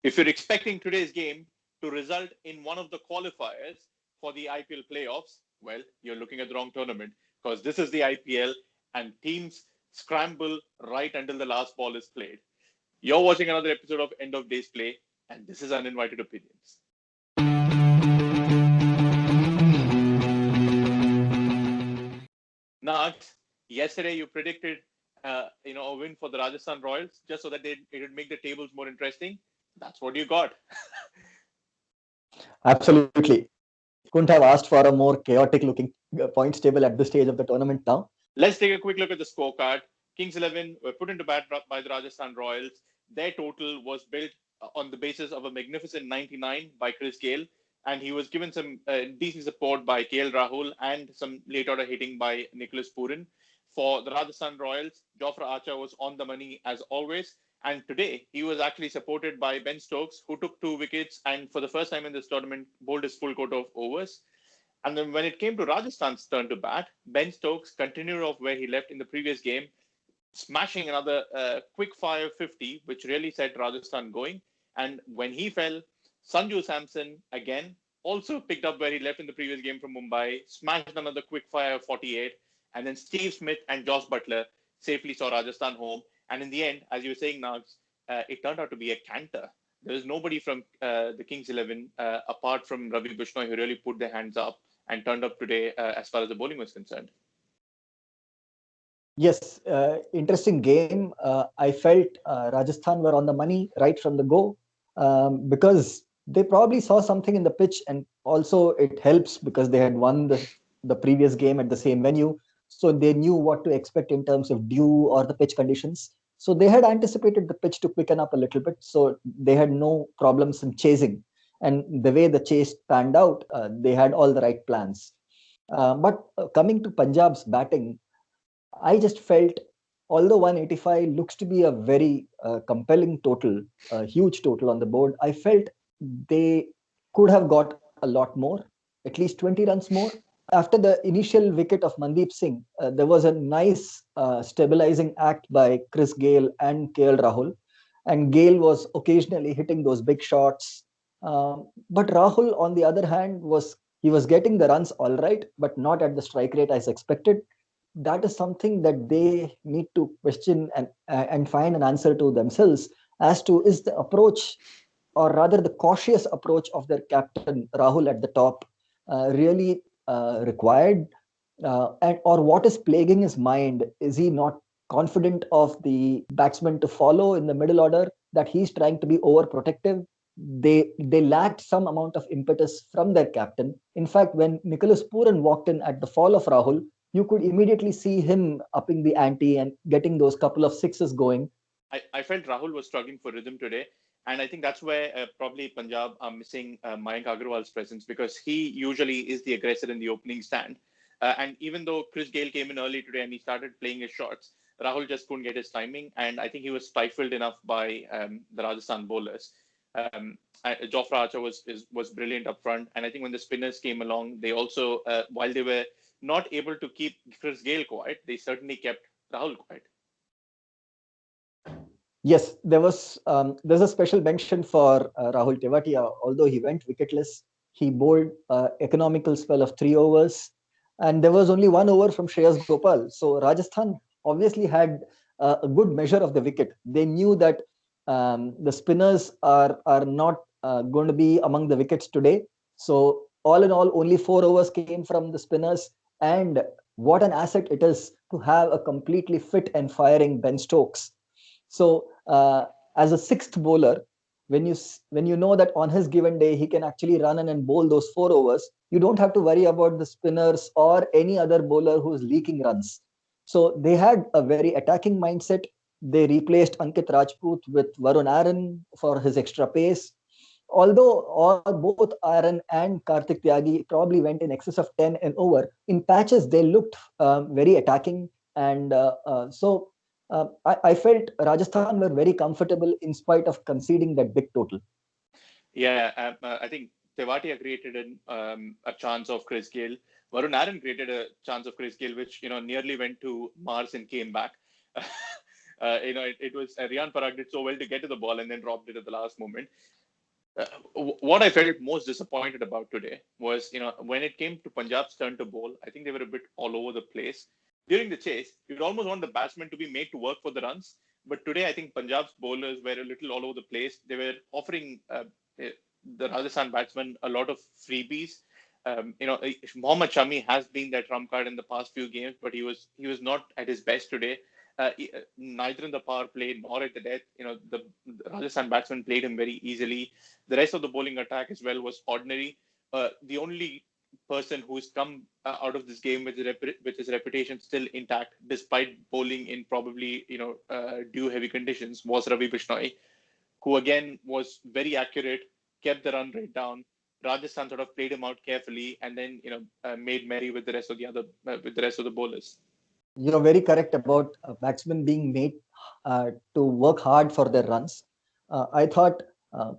If you're expecting today's game to result in one of the qualifiers for the IPL playoffs, well, you're looking at the wrong tournament because this is the IPL and teams scramble right until the last ball is played. You're watching another episode of End of Days Play, and this is Uninvited Opinions. Nags, yesterday you predicted a win for the Rajasthan Royals just so that it would make the tables more interesting. That's what you got. Absolutely. Couldn't have asked for a more chaotic looking points table at this stage of the tournament now. Let's take a quick look at the scorecard. Kings 11 were put into bat by the Rajasthan Royals. Their total was built on the basis of a magnificent 99 by Chris Gayle, and he was given some decent support by KL Rahul and some late order hitting by Nicholas Pooran. For the Rajasthan Royals, Jofra Archer was on the money as always, and today he was actually supported by Ben Stokes, who took 2 wickets and for the first time in this tournament bowled his full quota of overs. And then when it came to Rajasthan's turn to bat, Ben Stokes continued off where he left in the previous game, smashing another quick fire 50, which really set Rajasthan going. And when he fell, Sanju Samson again also picked up where he left in the previous game from Mumbai, smashed another quick fire 48. And then Steve Smith and Josh Butler safely saw Rajasthan home. And in the end, as you were saying, Nags, it turned out to be a canter. There was nobody from the Kings 11 apart from Ravi Bishnoi who really put their hands up and turned up today as far as the bowling was concerned. Yes, interesting game. I felt Rajasthan were on the money right from the go because they probably saw something in the pitch, and also it helps because they had won the previous game at the same venue. So they knew what to expect in terms of dew or the pitch conditions. So they had anticipated the pitch to quicken up a little bit. So they had no problems in chasing. And the way the chase panned out, they had all the right plans. But coming to Punjab's batting, I just felt, although 185 looks to be a very compelling total, a huge total on the board, I felt they could have got a lot more, at least 20 runs more. After the initial wicket of Mandeep Singh, there was a nice stabilizing act by Chris Gayle and KL Rahul. And Gayle was occasionally hitting those big shots. But Rahul, on the other hand, was getting the runs all right, but not at the strike rate as expected. That is something that they need to question and find an answer to themselves as to is the approach, or rather the cautious approach of their captain Rahul at the top really required, and or what is plaguing his mind? Is he not confident of the batsman to follow in the middle order, that he's trying to be overprotective? They lacked some amount of impetus from their captain. In fact, when Nicholas Pooran walked in at the fall of Rahul, you could immediately see him upping the ante and getting those couple of sixes going. I felt Rahul was struggling for rhythm today. And I think that's where probably Punjab are missing Mayank Agarwal's presence, because he usually is the aggressor in the opening stand. And even though Chris Gayle came in early today and he started playing his shots, Rahul just couldn't get his timing. And I think he was stifled enough by the Rajasthan bowlers. Jofra Archer was brilliant up front. And I think when the spinners came along, they also, while they were not able to keep Chris Gayle quiet, they certainly kept Rahul quiet. Yes, there's a special mention for Rahul Tewatia. Although he went wicketless, he bowled economical spell of 3 overs, and there was only 1 over from Shreyas Gopal. So Rajasthan obviously had a good measure of the wicket. They knew that the spinners are not going to be among the wickets today. So all in all, only 4 overs came from the spinners, and what an asset it is to have a completely fit and firing Ben Stokes. So, as a sixth bowler, when you know that on his given day he can actually run in and bowl those 4 overs, you don't have to worry about the spinners or any other bowler who's leaking runs. So they had a very attacking mindset. They replaced Ankit Rajput with Varun Aaron for his extra pace. Although both Aaron and Karthik Tyagi probably went in excess of 10 and over, in patches they looked very attacking, and I felt Rajasthan were very comfortable in spite of conceding that big total. Yeah, I think Tewatia created a chance of Chris Gayle. Varun Aaron created a chance of Chris Gayle, which nearly went to Mars and came back. It was Riyan Parag did so well to get to the ball and then dropped it at the last moment. What I felt most disappointed about today was, when it came to Punjab's turn to bowl, I think they were a bit all over the place. During the chase, you'd almost want the batsmen to be made to work for the runs. But today, I think Punjab's bowlers were a little all over the place. They were offering the Rajasthan batsmen a lot of freebies. Mohammad Shami has been that trump card in the past few games, but he was not at his best today. Neither in the power play nor at the death. The Rajasthan batsman played him very easily. The rest of the bowling attack as well was ordinary. The only person who's come out of this game with his reputation still intact, despite bowling in probably dew heavy conditions, was Ravi Bishnoi, who again was very accurate, kept the run rate down. Rajasthan sort of played him out carefully, and then made merry with the rest of the bowlers. You're very correct about batsmen being made to work hard for their runs. I thought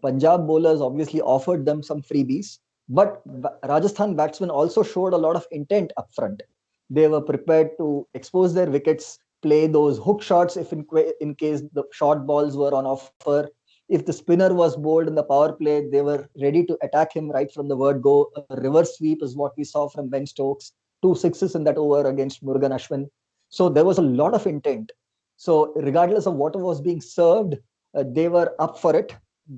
Punjab bowlers obviously offered them some freebies, but Rajasthan batsmen also showed a lot of intent up front. They were prepared to expose their wickets, play those hook shots if in case the short balls were on offer. If the spinner was bowled in the power play, they were ready to attack him right from the word go. A reverse sweep is what we saw from Ben Stokes. 2 sixes in that over against Murugan Ashwin. So there was a lot of intent. So regardless of what was being served, they were up for it.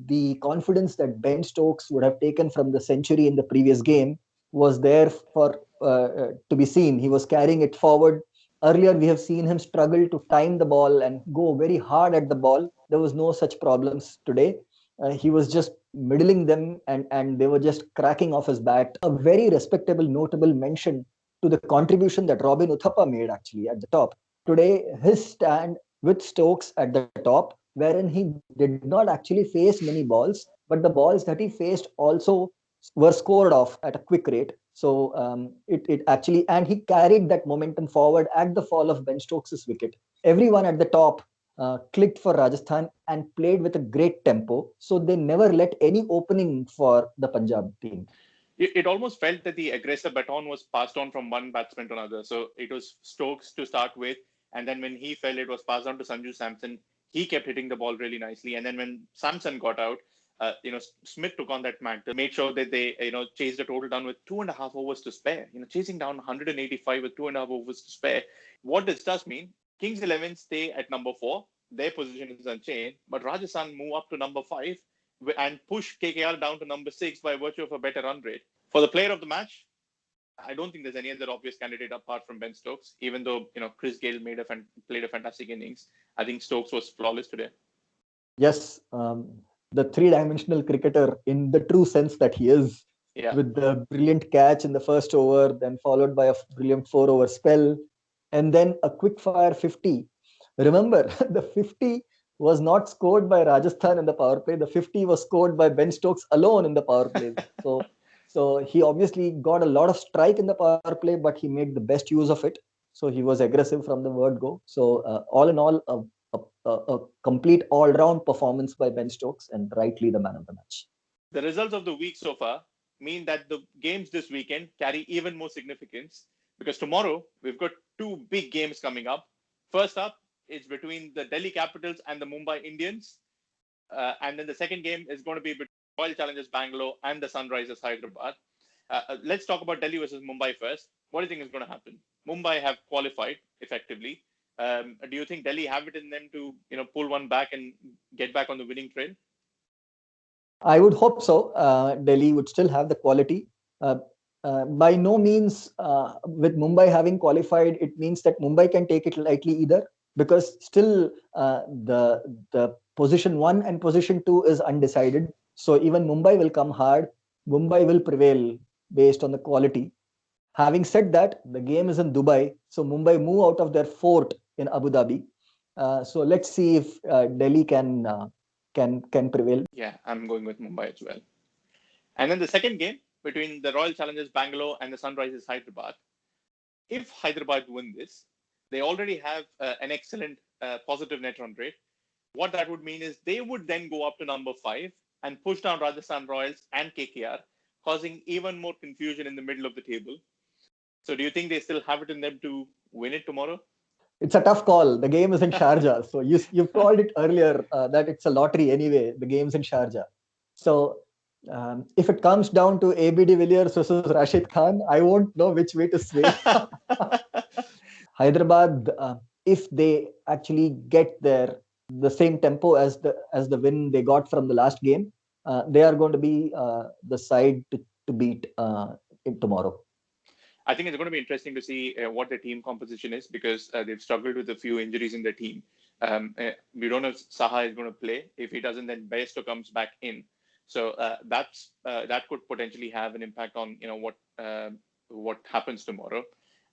The confidence that Ben Stokes would have taken from the century in the previous game was there for to be seen. He was carrying it forward. Earlier, we have seen him struggle to time the ball and go very hard at the ball. There was no such problems today. He was just middling them, and they were just cracking off his bat. A very respectable, notable mention to the contribution that Robin Uthappa made actually at the top. Today, his stand with Stokes at the top, wherein he did not actually face many balls, but the balls that he faced also were scored off at a quick rate. So it actually, and he carried that momentum forward at the fall of Ben Stokes' wicket. Everyone at the top clicked for Rajasthan and played with a great tempo. So they never let any opening for the Punjab team. It almost felt that the aggressive baton was passed on from one batsman to another. So it was Stokes to start with, and then when he fell, it was passed on to Sanju Samson. He kept hitting the ball really nicely, and then when Samson got out, Smith took on that mantle, made sure that they chased the total down with 2.5 overs to spare. Chasing down 185 with 2.5 overs to spare. What this does mean, Kings 11 stay at number 4. Their position is unchanged, but Rajasthan move up to number 5 and push KKR down to number 6 by virtue of a better run rate. For the player of the match, I don't think there's any other obvious candidate apart from Ben Stokes, even though Chris Gayle played a fantastic innings. I think Stokes was flawless today. Yes, the three-dimensional cricketer in the true sense that he is, with the brilliant catch in the first over, then followed by a brilliant 4-over spell, and then a quick-fire 50. Remember, the 50 was not scored by Rajasthan in the power play. The 50 was scored by Ben Stokes alone in the power play. So he obviously got a lot of strike in the power play, but he made the best use of it. So he was aggressive from the word go. So all in all, a complete all-round performance by Ben Stokes, and rightly the man of the match. The results of the week so far mean that the games this weekend carry even more significance, because tomorrow we've got 2 big games coming up. First up, it's between the Delhi Capitals and the Mumbai Indians. And then the second game is going to be between Royal Challengers Bangalore and the Sunrisers Hyderabad. Let's talk about Delhi versus Mumbai first. What do you think is going to happen? Mumbai have qualified effectively. Do you think Delhi have it in them to pull one back and get back on the winning trail? I would hope so. Delhi would still have the quality. By no means, with Mumbai having qualified, it means that Mumbai can take it lightly either, because still the position 1 and position 2 is undecided. So even Mumbai will come hard. Mumbai will prevail based on the quality. Having said that, the game is in Dubai, so Mumbai move out of their fort in Abu Dhabi. So let's see if Delhi can prevail. Yeah, I'm going with Mumbai as well. And then the second game between the Royal Challengers Bangalore and the Sunrisers Hyderabad. If Hyderabad win this, they already have an excellent positive net run rate. What that would mean is they would then go up to number 5 and push down Rajasthan Royals and KKR, causing even more confusion in the middle of the table. So do you think they still have it in them to win it tomorrow? It's a tough call. The game is in Sharjah, so you've called it earlier that it's a lottery anyway. The game's in Sharjah, so if it comes down to AB de Villiers versus Rashid Khan, I won't know which way to sway. Hyderabad, if they actually get the same tempo as the win they got from the last game, they are going to be the side to beat tomorrow. I think it's going to be interesting to see what the team composition is because they've struggled with a few injuries in their team. We don't know if Saha is going to play. If he doesn't, then Bairstow comes back in. So that could potentially have an impact on what happens tomorrow.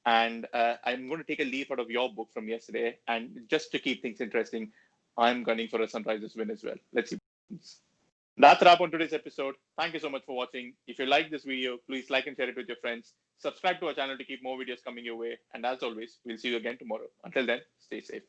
And I'm going to take a leaf out of your book from yesterday, and just to keep things interesting, I'm gunning for a Sunrisers win as well. Let's see. That's a wrap on today's episode. Thank you so much for watching. If you like this video, please like and share it with your friends. Subscribe to our channel to keep more videos coming your way. And as always, we'll see you again tomorrow. Until then, stay safe.